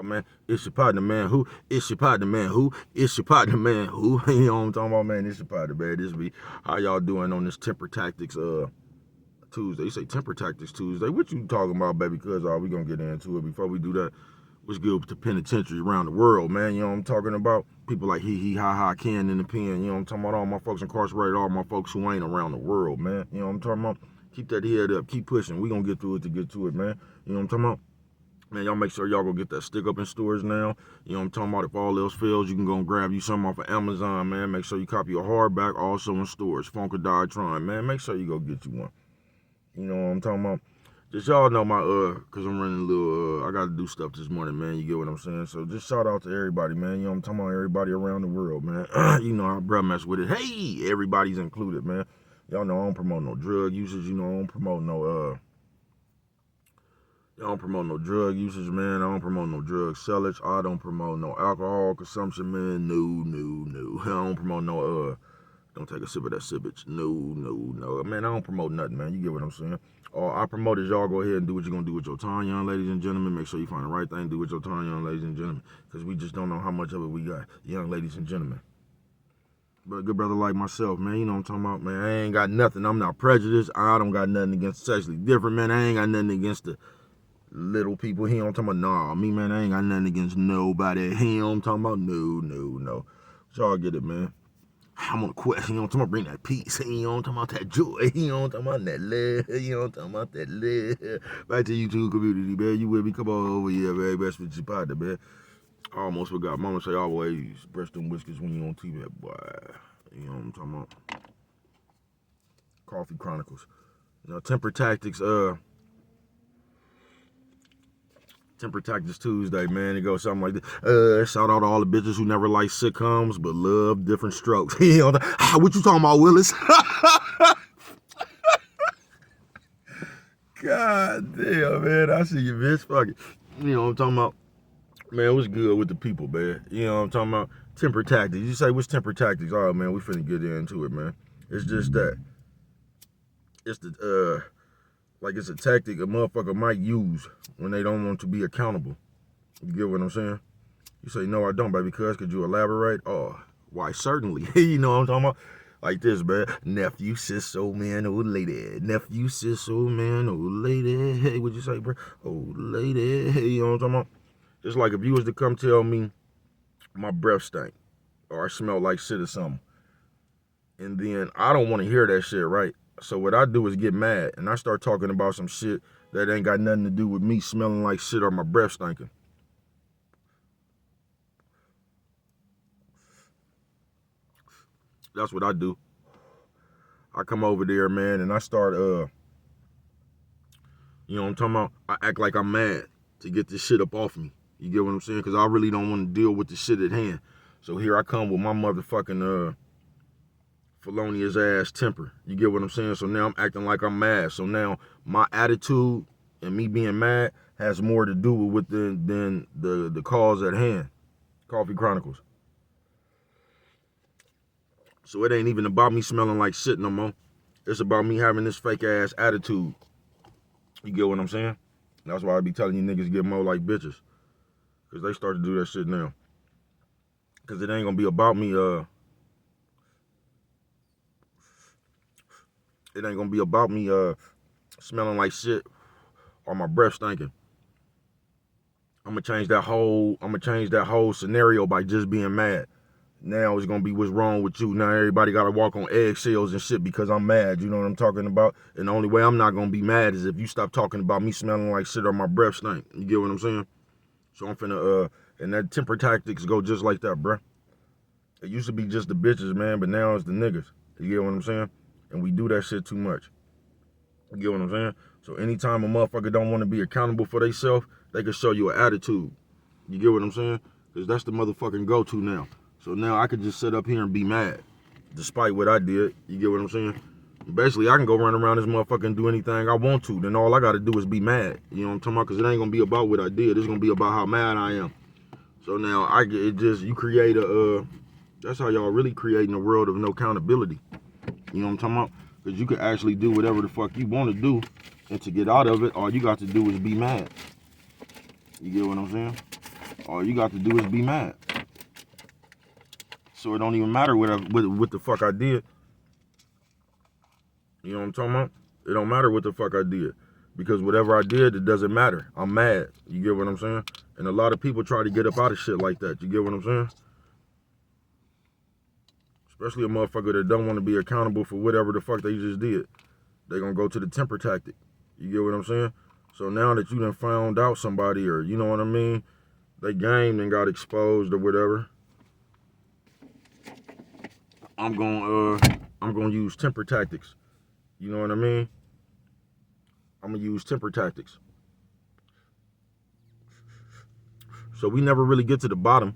man, it's your partner, man. Who? It's your partner, man. Who? It's your partner, man. Who? You know what I'm talking about, man? It's your partner, man. This be how y'all doing on this Temper Tactics Tuesday. You say Temper Tactics Tuesday. What you talking about, baby? Cause we gonna get into it. Before we do that, what's good with the penitentiary around the world, man? You know what I'm talking about? People like he ha ha Ken in the pen. You know what I'm talking about? All my folks incarcerated, all my folks who ain't around the world, man. You know what I'm talking about? Keep that head up, keep pushing. We gonna get through it to get to it, man. You know what I'm talking about? Man, y'all make sure y'all go get that stick up in stores now. You know what I'm talking about? If all else fails, you can go and grab you some off of Amazon, man. Make sure you copy a hardback, also in stores. Funk or Die Trying, man. Make sure you go get you one. You know what I'm talking about? Just y'all know my, cause I'm running a little, I gotta do stuff this morning, man. You get what I'm saying? So just shout out to everybody, man. You know what I'm talking about? Everybody around the world, man. You know, our bruh mess with it. Hey, everybody's included, man. Y'all know I don't promote no drug usage. You know, I don't promote no, I don't promote no drug usage, man. I don't promote no drug sellage. I don't promote no alcohol consumption, man. No. I don't promote no, don't take a sip of that sippage. No. Man, I don't promote nothing, man. You get what I'm saying? All I promote is y'all go ahead and do what you're going to do with your time, young ladies and gentlemen. Make sure you find the right thing to do with your time, young ladies and gentlemen. Because we just don't know how much of it we got, young ladies and gentlemen. But a good brother like myself, man, you know what I'm talking about, man. I ain't got nothing. I'm not prejudiced. I don't got nothing against sexually different, man. I ain't got nothing against the little people. He don't talking about, nah, me, man, I ain't got nothing against nobody. He don't talking about, no. Y'all get it, man. I'm on a quest. You know what I'm talking about? Bring that peace. You know what I'm talking about? That joy. You know what I'm talking about? That love. You know what I'm talking about? That love. Back to YouTube community, man. You with me? Come on over here, man. Best with your partner, man. I almost forgot. Mama say always brush them whiskers when you on TV, boy. You know what I'm talking about? Coffee Chronicles. You know, Temper Tactics Tuesday, man. It goes something like this. Shout out to all the bitches who never liked sitcoms but love different strokes. You know, what you talking about, Willis? God damn, man. I see you, bitch. Fuck it. You know what I'm talking about? Man, what's good with the people, man? You know what I'm talking about? Temper Tactics. You say, what's Temper Tactics? All right, man, we finna get into it, man. It's just that. It's the, like it's a tactic a motherfucker might use when they don't want to be accountable. You get what I'm saying? You say, no, I don't, baby, because could you elaborate? Oh, why, certainly. You know what I'm talking about? Like this, man. Nephew, sis, old man, old lady. Nephew, sis, old man, old lady. Hey, what'd you say, bro? Old lady. Hey, you know what I'm talking about? It's like if you was to come tell me my breath stank or I smell like shit or something, and then I don't want to hear that shit, right? So what I do is get mad, and I start talking about some shit that ain't got nothing to do with me smelling like shit or my breath stinking. That's what I do. I come over there, man, and I start, you know what I'm talking about? I act like I'm mad to get this shit up off me. You get what I'm saying? Because I really don't want to deal with the shit at hand. So here I come with my motherfucking, felonious ass temper. You get what I'm saying? So now I'm acting like I'm mad. So now my attitude and me being mad has more to do with than the cause at hand. Coffee Chronicles. So it ain't even about me smelling like shit no more. It's about me having this fake ass attitude. You get what I'm saying? That's why I be telling you niggas get more like bitches. Cause they start to do that shit now. Cause it ain't gonna be about me, it ain't gonna be about me smelling like shit or my breath stinking. I'm gonna change that whole scenario by just being mad. Now it's gonna be what's wrong with you. Now everybody gotta walk on eggshells and shit because I'm mad. You know what I'm talking about? And the only way I'm not gonna be mad is if you stop talking about me smelling like shit or my breath stink. You get what I'm saying? So I'm finna and that temper tactics go just like that, bruh. It used to be just the bitches, man, but now it's the niggas. You get what I'm saying? And we do that shit too much. You get what I'm saying? So anytime a motherfucker don't want to be accountable for themselves, they can show you an attitude. You get what I'm saying? Because that's the motherfucking go-to now. So now I could just sit up here and be mad, despite what I did. You get what I'm saying? Basically, I can go run around this motherfucker and do anything I want to. Then all I got to do is be mad. You know what I'm talking about? Because it ain't going to be about what I did. It's going to be about how mad I am. So now you create that's how y'all really creating a world of no accountability. You know what I'm talking about? Because you can actually do whatever the fuck you want to do. And to get out of it, all you got to do is be mad. You get what I'm saying? All you got to do is be mad. So it don't even matter what the fuck I did. You know what I'm talking about? It don't matter what the fuck I did. Because whatever I did, it doesn't matter. I'm mad. You get what I'm saying? And a lot of people try to get up out of shit like that. You get what I'm saying? Especially a motherfucker that don't want to be accountable for whatever the fuck they just did. They gonna go to the temper tactic. You get what I'm saying? So now that you done found out somebody, or you know what I mean, they game and got exposed or whatever, I'm gonna use temper tactics. You know what I mean? I'm gonna use temper tactics. So we never really get to the bottom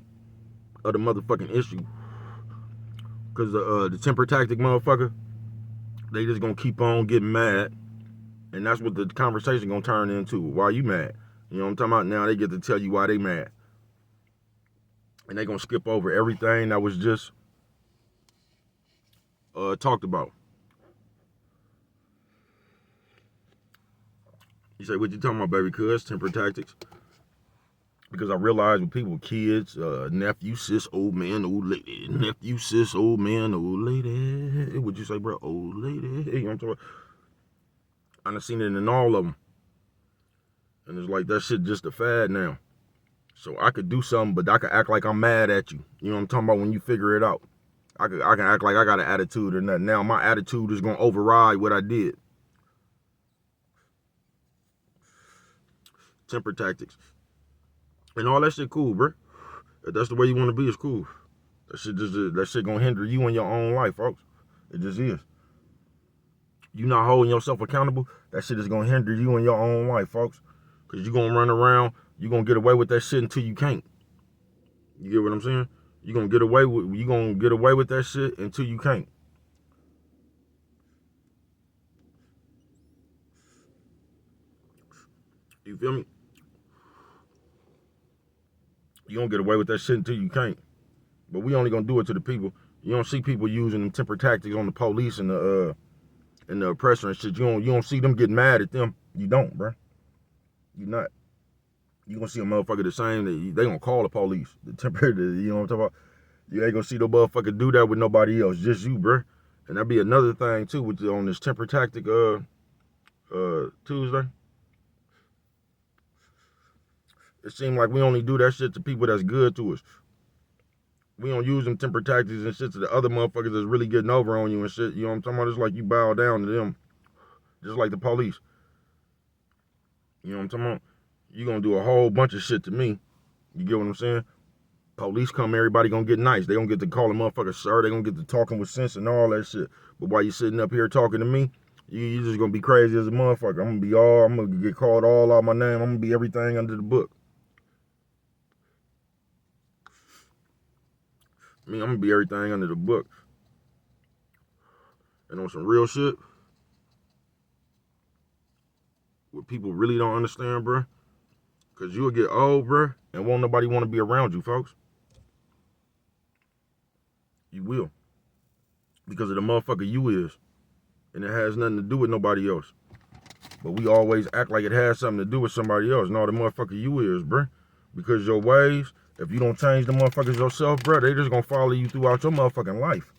of the motherfucking issue. Cause the temper tactic motherfucker, they just gonna keep on getting mad. And that's what the conversation gonna turn into. Why you mad? You know what I'm talking about? Now they get to tell you why they mad. And they gonna skip over everything that was just talked about. You say, what you talking about, baby? Cuz temper tactics. Because I realize with people, kids, nephew, sis, old man, old lady, nephew, sis, old man, old lady. What you say, bro? Old lady. You know what I'm talking about? I done seen it in all of them. And it's like that shit just a fad now. So I could do something, but I could act like I'm mad at you. You know what I'm talking about? When you figure it out. I can act like I got an attitude or nothing. Now my attitude is gonna override what I did. Temper tactics. And all that shit cool, bro. If that's the way you want to be, it's cool. That shit gonna hinder you in your own life, folks. It just is. You not holding yourself accountable, that shit is gonna hinder you in your own life, folks. Cause you gonna run around, you gonna get away with that shit until you can't. You get what I'm saying? You gonna get away with that shit until you can't. You feel me? You gonna get away with that shit until you can't. But we only gonna do it to the people. You don't see people using them temper tactics on the police and the oppressor and shit. You don't see them getting mad at them. You don't, bro. You not. You gonna see a motherfucker the same. They gonna call the police. The temper. You know what I'm talking about? You ain't gonna see no motherfucker do that with nobody else. Just you, bro. And that'd be another thing too with on this temper tactic Tuesday. It seemed like we only do that shit to people that's good to us. We don't use them temper tactics and shit to the other motherfuckers that's really getting over on you and shit. You know what I'm talking about? It's like you bow down to them. Just like the police. You know what I'm talking about? You gonna do a whole bunch of shit to me. You get what I'm saying? Police come, everybody gonna get nice. They gonna get to call a motherfucker sir. They gonna get to talking with sense and all that shit. But while you sitting up here talking to me, you just gonna be crazy as a motherfucker. I'm gonna get called all out my name. I'm gonna be everything under the book. I'm gonna be everything under the book. And on some real shit, what people really don't understand, bro, because you'll get old, bro, and won't nobody want to be around you, folks. You will. Because of the motherfucker you is. And it has nothing to do with nobody else. But we always act like it has something to do with somebody else. No, the motherfucker you is, bro. Because your ways, if you don't change the motherfuckers yourself, bro, they just gonna follow you throughout your motherfucking life.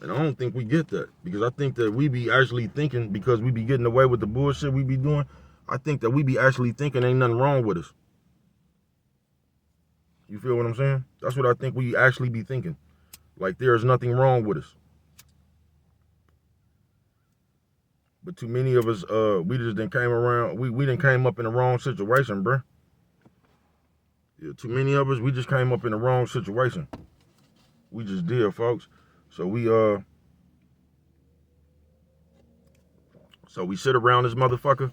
And I don't think we get that. Because I think that we be actually thinking, because we be getting away with the bullshit we be doing, I think that we be actually thinking ain't nothing wrong with us. You feel what I'm saying? That's what I think we actually be thinking. Like there's nothing wrong with us. But too many of us, we just done came around, we done came up in the wrong situation, bruh. Yeah, too many of us, we just came up in the wrong situation. We just did, folks. So we sit around this motherfucker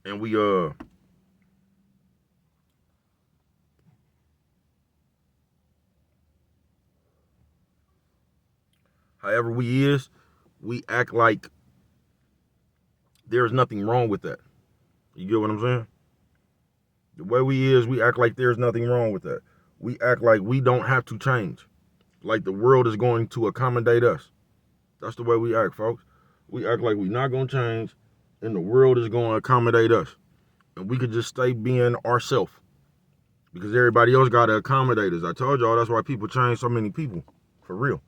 and we however we act like there's nothing wrong with that. You get what I'm saying? The way we act like there's nothing wrong with that. We act like we don't have to change. Like the world is going to accommodate us. That's the way we act, folks. We act like we're not going to change and the world is going to accommodate us. And we could just stay being ourselves. because everybody else got to accommodate us. I told y'all that's why people change so many people, for real.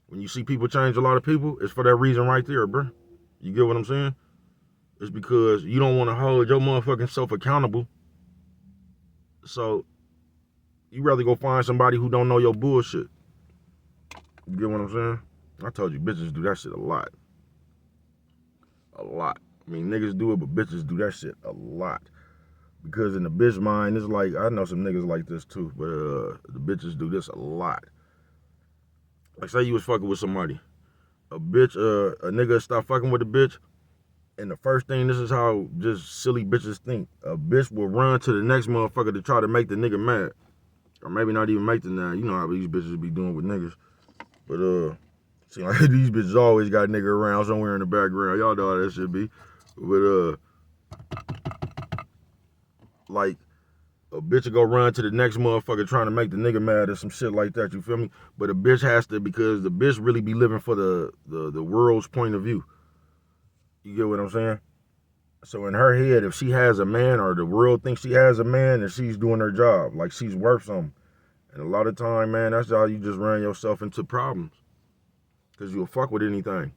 When you see people change a lot of people, it's for that reason right there, bro. You get what I'm saying? It's because you don't want to hold your motherfucking self accountable. So you rather go find somebody who don't know your bullshit. You get what I'm saying? I told you bitches do that shit a lot. A lot. I mean, niggas do it, but bitches do that shit a lot. Because in the bitch mind, it's like, I know some niggas like this too, but the bitches do this a lot. Like, say you was fucking with somebody. A nigga stop fucking with a bitch, and the first thing, this is how just silly bitches think. A bitch will run to the next motherfucker to try to make the nigga mad. Or maybe not even make the now. You know how these bitches be doing with niggas. But, seem like these bitches always got a nigga around somewhere in the background. Y'all know how that shit be. But, like, a bitch will go run to the next motherfucker trying to make the nigga mad or some shit like that, you feel me? But a bitch has to, because the bitch really be living for the world's point of view. You get what I'm saying? So in her head, if she has a man, or the world thinks she has a man, and she's doing her job, like she's worth something. And a lot of time, man, that's how you just run yourself into problems. Because you'll fuck with anything.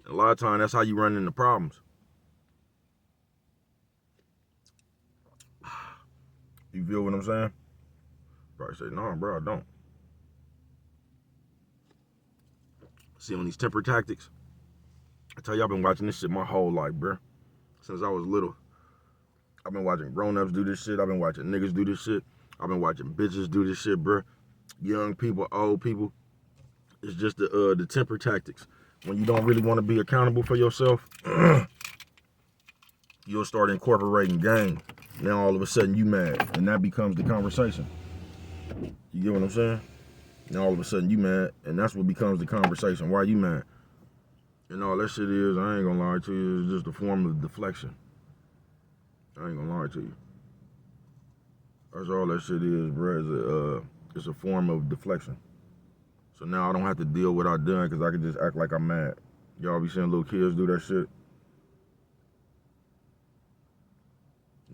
And a lot of time, that's how you run into problems. You feel what I'm saying? Probably say, no, bro, I don't. See, on these temper tactics, I tell you, I've been watching this shit my whole life, bro. Since I was little. I've been watching grown-ups do this shit. I've been watching niggas do this shit. I've been watching bitches do this shit, bro. Young people, old people. It's just the temper tactics. When you don't really want to be accountable for yourself, you'll start incorporating game. Now all of a sudden you mad, and that becomes the conversation. You get what I'm saying? Now all of a sudden you mad, and that's what becomes the conversation. Why you mad? And all that shit is, I ain't gonna lie to you, it's just a form of deflection. I ain't gonna lie to you. That's all that shit is, bro. It's a form of deflection. So now I don't have to deal with what I done, because I can just act like I'm mad. Y'all be seeing little kids do that shit.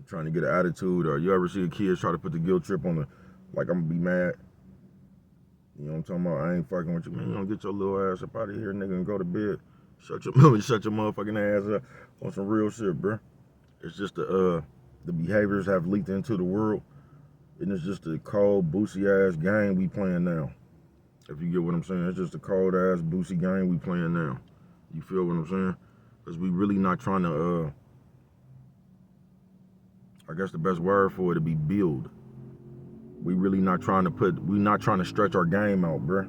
Trying to get an attitude, or you ever see a kid try to put the guilt trip on the, like, I'm gonna be mad. You know what I'm talking about? I ain't fucking with you, man. You don't get your little ass up out of here, nigga, and go to bed. Shut your motherfucking ass up on some real shit, bro. It's just the behaviors have leaked into the world, and it's just a cold, boosie ass game we playing now. If you get what I'm saying, it's just a cold ass, boosie game we playing now. You feel what I'm saying? Because we really not trying to, I guess the best word for it to be build. We really not trying to stretch our game out, bruh.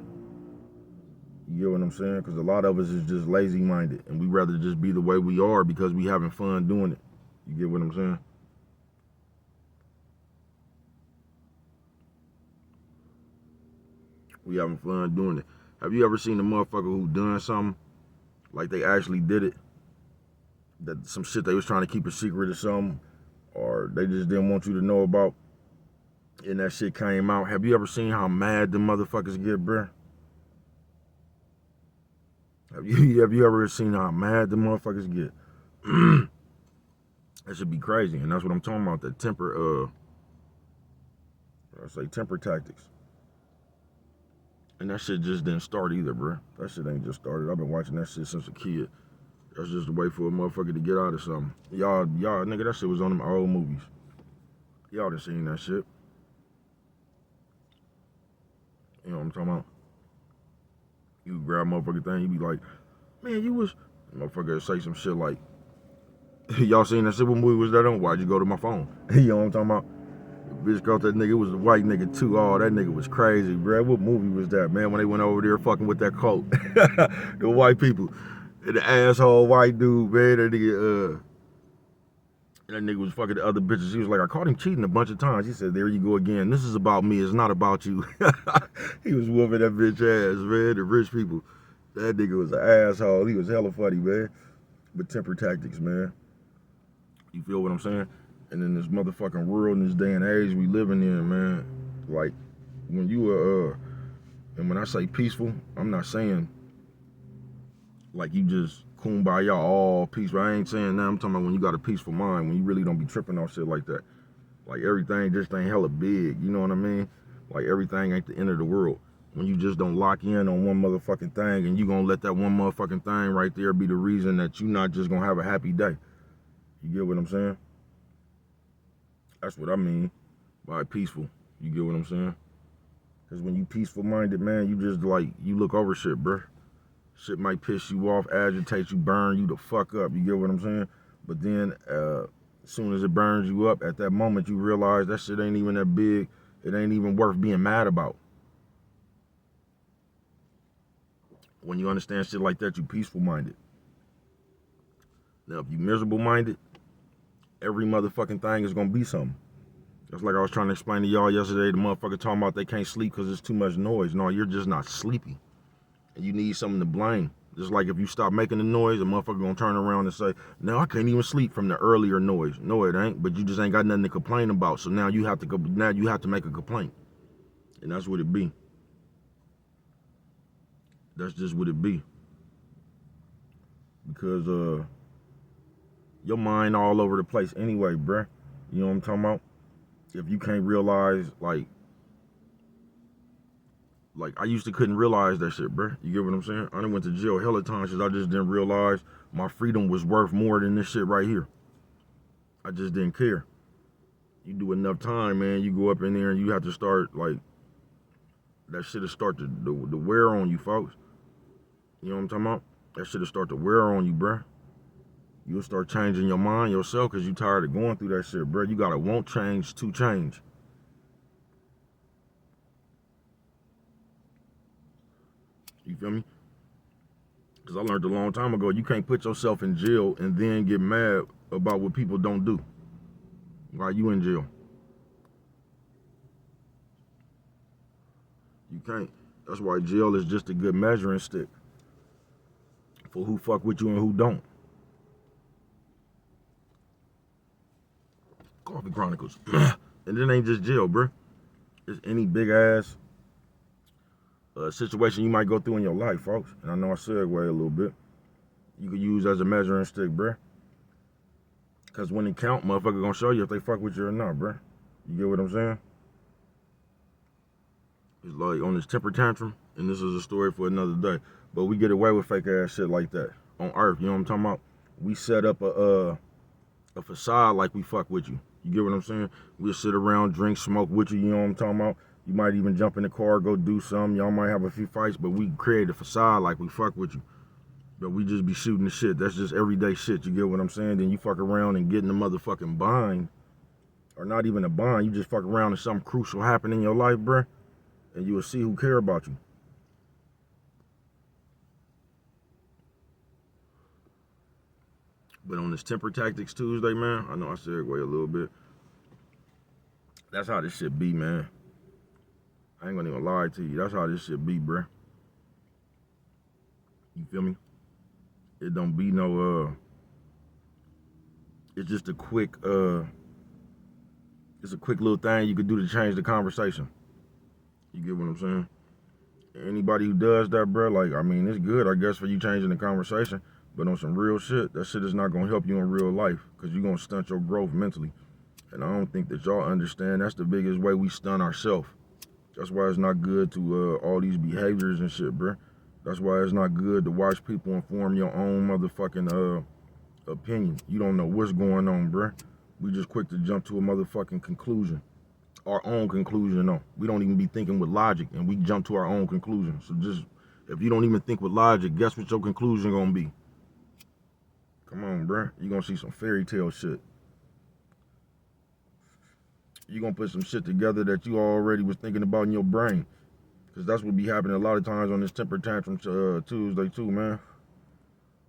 You get what I'm saying? Because a lot of us is just lazy minded, and we rather just be the way we are because we having fun doing it. You get what I'm saying? We having fun doing it. Have you ever seen a motherfucker who done something, like they actually did it, that some shit they was trying to keep a secret or something, or they just didn't want you to know about, and that shit came out? Have you ever seen how mad the motherfuckers get, bruh? Have you ever seen how mad the motherfuckers get? That should be crazy, and that's what I'm talking about. The temper, temper tactics. And that shit just didn't start either, bruh. That shit ain't just started. I've been watching that shit since a kid. That's just a way for a motherfucker to get out of something. Y'all, nigga, that shit was on them old movies. Y'all done seen that shit. You know what I'm talking about? You grab a motherfucking thing, you be like, man, you was... Motherfucker say some shit like, y'all seen that shit? What movie was that on? Why'd you go to my phone? You know what I'm talking about? The bitch called that nigga, it was a white nigga too. Oh, that nigga was crazy, bruh. What movie was that, man? When they went over there fucking with that coat. The white people. And the asshole white dude, man, that nigga was fucking the other bitches. He was like, I caught him cheating a bunch of times. He said, there you go again. This is about me. It's not about you. He was whooping that bitch ass, man. The rich people. That nigga was an asshole. He was hella funny, man. But temper tactics, man. You feel what I'm saying? And in this motherfucking world, in this day and age we living in, man, like, when you and when I say peaceful, I'm not saying Like you just kumbaya, all peaceful. I ain't saying that. I'm talking about when you got a peaceful mind, when you really don't be tripping on shit like that. Like everything just ain't hella big, you know what I mean? Like everything ain't the end of the world. When you just don't lock in on one motherfucking thing and you gonna let that one motherfucking thing right there be the reason that you not just gonna have a happy day. You get what I'm saying? That's what I mean by peaceful. You get what I'm saying? Because when you peaceful minded, man, you just like, you look over shit, bruh. Shit might piss you off, agitate you, burn you the fuck up. You get what I'm saying? But then, as soon as it burns you up, at that moment you realize that shit ain't even that big. It ain't even worth being mad about. When you understand shit like that, you peaceful minded. Now, if you miserable minded, every motherfucking thing is gonna be something. That's like I was trying to explain to y'all yesterday. The motherfucker talking about they can't sleep because there's too much noise. No, you're just not sleepy. And you need something to blame. Just like if you stop making the noise, a motherfucker gonna turn around and say, "No, I can't even sleep from the earlier noise." No, it ain't. But you just ain't got nothing to complain about. So now you have to go. Now you have to make a complaint, and that's what it be. That's just what it be. Because your mind all over the place anyway, bruh. You know what I'm talking about? If you can't realize, like I used to couldn't realize that shit, bruh. You get what I'm saying? I done went to jail hella times because I just didn't realize my freedom was worth more than this shit right here. I just didn't care. You do enough time, man, you go up in there and you have to start, like, that shit'll start to wear on you, folks. You know what I'm talking about? That shit'll start to wear on you, bruh. You'll start changing your mind yourself because you tired of going through that shit, bruh. You gotta want change to change. You feel me? Because I learned a long time ago, you can't put yourself in jail and then get mad about what people don't do while you in jail. You can't. That's why jail is just a good measuring stick for who fuck with you and who don't. Coffee Chronicles. And it ain't just jail, bruh. It's any big ass situation you might go through in your life, folks. And I know I segue a little bit. You could use as a measuring stick, bruh. Because when it count, motherfucker gonna show you if they fuck with you or not, bruh. You get what I'm saying? It's like on this temper tantrum, and this is a story for another day. But we get away with fake ass shit like that on Earth. You know what I'm talking about? We set up a facade like we fuck with you. You get what I'm saying? We'll sit around, drink, smoke with you. You know what I'm talking about? You might even jump in the car, go do something. Y'all might have a few fights, but we create a facade like we fuck with you. But we just be shooting the shit. That's just everyday shit. You get what I'm saying? Then you fuck around and get in a motherfucking bind. Or not even a bind. You just fuck around and something crucial happen in your life, bruh. And you will see who care about you. But on this Temper Tactics Tuesday, man, I know I segue a little bit. That's how this shit be, man. I ain't gonna even lie to you. That's how this shit be, bruh. You feel me? It don't be no, it's just a quick, it's a quick little thing you could do to change the conversation. You get what I'm saying? Anybody who does that, bruh, like, I mean, it's good, I guess, for you changing the conversation, but on some real shit, that shit is not gonna help you in real life, because you're gonna stunt your growth mentally. And I don't think that y'all understand that's the biggest way we stun ourselves. That's why it's not good to all these behaviors and shit, bruh. That's why it's not good to watch people and form your own motherfucking opinion. You don't know what's going on, bruh. We just quick to jump to a motherfucking conclusion. Our own conclusion, no. We don't even be thinking with logic, and we jump to our own conclusion. So just, if you don't even think with logic, guess what your conclusion gonna be? Come on, bruh. You gonna see some fairy tale shit. You gonna put some shit together that you already was thinking about in your brain. Because that's what be happening a lot of times on this Temper Tantrum Tuesday too, man.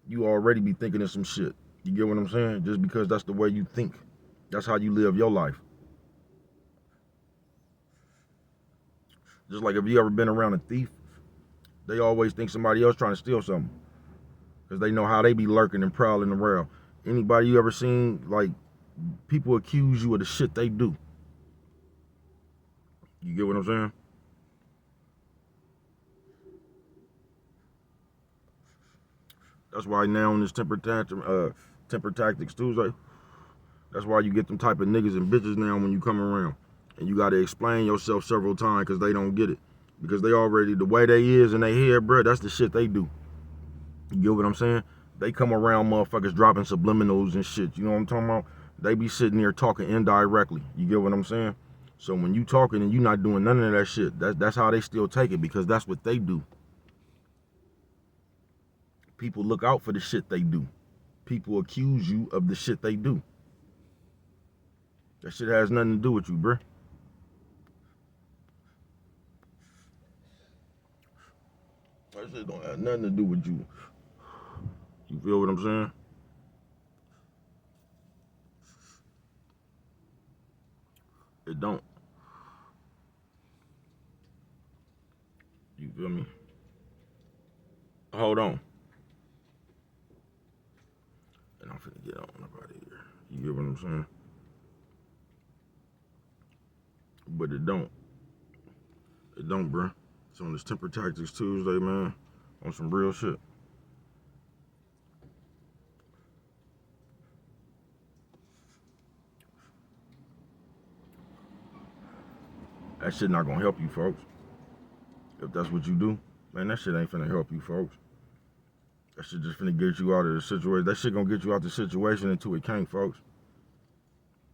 You already be thinking of some shit. You get what I'm saying? Just because that's the way you think. That's how you live your life. Just like if you ever been around a thief, they always think somebody else trying to steal something. Because they know how they be lurking and prowling around. Anybody you ever seen, like, people accuse you of the shit they do. You get what I'm saying? That's why now on this temper tactics Tuesday, that's why you get them type of niggas and bitches now when you come around. And you gotta explain yourself several times because they don't get it. Because they already, the way they is in their head, bro, that's the shit they do. You get what I'm saying? They come around motherfuckers dropping subliminals and shit. You know what I'm talking about? They be sitting there talking indirectly. You get what I'm saying? So when you talking and you not doing none of that shit, that's how they still take it because that's what they do. People look out for the shit they do. People accuse you of the shit they do. That shit has nothing to do with you, bruh. That shit don't have nothing to do with you. You feel what I'm saying? It don't. You feel me? Hold on. And I'm finna get on up out of here. You get what I'm saying? But it don't. It don't, bruh. It's on this Temper Tactics Tuesday, man. On some real shit. That shit not gonna help you, folks. If that's what you do, man, that shit ain't finna help you, folks. That shit just finna get you out of the situation. That shit gonna get you out the situation until it can't, folks.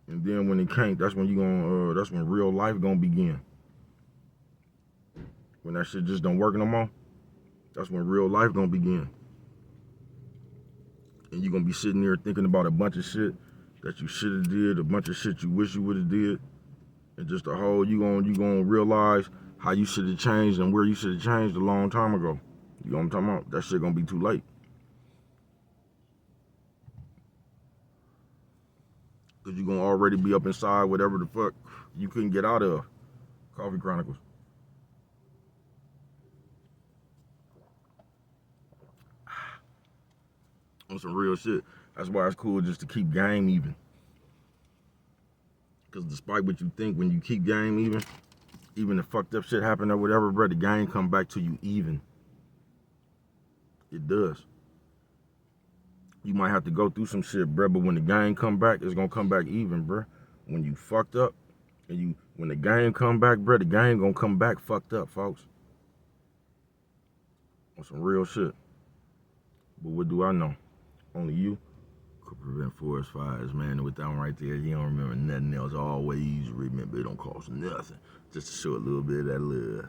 And then when it can't, that's when you gonna, that's when real life gonna begin. When that shit just don't work no more, that's when real life gonna begin. And you gonna be sitting there thinking about a bunch of shit that you should have did, a bunch of shit you wish you would have did, and just a whole, you gonna realize how you should have changed and where you should have changed a long time ago. You know what I'm talking about? That shit gonna be too late. Cause you gonna already be up inside whatever the fuck you couldn't get out of. Coffee Chronicles. On some real shit. That's why it's cool just to keep game even. Cause despite what you think, when you keep game even if fucked up shit happen or whatever, bro, the game come back to you even. It does. You might have to go through some shit, bro, but when the game come back, it's gonna come back even, bro. When you fucked up, and when the game come back, bro, the game gonna come back fucked up, folks. On some real shit. But what do I know? Only you could prevent forest fires, man. And with that one right there, you don't remember nothing else. Always remember it don't cost nothing. Just to show a little bit of that love.